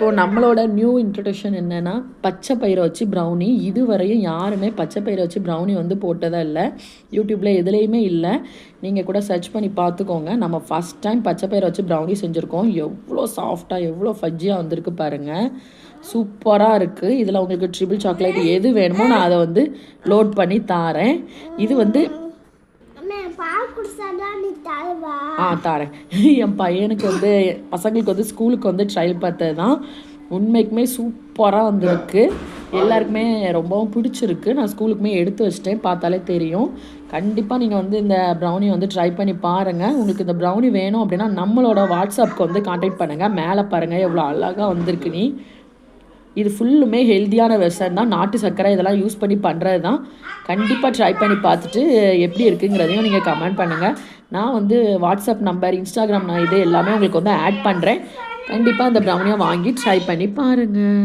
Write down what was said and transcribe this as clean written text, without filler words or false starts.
இப்போது நம்மளோட new introduction என்னென்னா பச்சை பயிரை வச்சு ப்ரௌனி. இதுவரையும் யாருமே பச்சை பயிரை வச்சு ப்ரௌனி வந்து போட்டதே இல்லை. யூடியூப்பில் எதுலேயுமே இல்லை. நீங்கள் கூட சர்ச் பண்ணி பார்த்துக்கோங்க. நம்ம ஃபஸ்ட் டைம் பச்சை பயிரை வச்சு ப்ரௌனி செஞ்சுருக்கோம். எவ்வளோ சாஃப்டாக எவ்வளோ ஃபஜ்ஜியாக வந்திருக்கு பாருங்கள். சூப்பராக இருக்குது. இதில் உங்களுக்கு ட்ரிபிள் சாக்லேட் எது வேணுமோ நான் அதை வந்து லோட் பண்ணி தாரேன். இது வந்து தாரேன். என் பையனுக்கு வந்து பசங்களுக்கு வந்து ஸ்கூலுக்கு வந்து ட்ரையல் பார்த்தது தான். உண்மைக்குமே சூப்பராக வந்திருக்கு. எல்லாருக்குமே ரொம்பவும் பிடிச்சிருக்கு. நான் ஸ்கூலுக்குமே எடுத்து வச்சிட்டேன். பார்த்தாலே தெரியும். கண்டிப்பாக நீங்கள் வந்து இந்த ப்ரௌனி வந்து ட்ரை பண்ணி பாருங்கள். உங்களுக்கு இந்த ப்ரௌனி வேணும் அப்படின்னா நம்மளோட வாட்ஸ்அப்புக்கு வந்து கான்டாக்ட் பண்ணுங்கள். மேலே பாருங்கள் எவ்வளோ அழகாக வந்திருக்கு. இது ஃபுல்லுமே ஹெல்த்தியான வெர்ஷன் தான். நாட்டு சர்க்கரை இதெல்லாம் யூஸ் பண்ணி பண்ணுறது தான். கண்டிப்பாக ட்ரை பண்ணி பார்த்துட்டு எப்படி இருக்குங்கிறதையும் நீங்கள் கமெண்ட் பண்ணுங்கள். நான் வந்து வாட்ஸ்அப் நம்பர், இன்ஸ்டாகிராம் நான் இது எல்லாமே உங்களுக்கு வந்து ஆட் பண்ணுறேன். கண்டிப்பாக அந்த ப்ரௌனியை வாங்கி ட்ரை பண்ணி பாருங்கள்.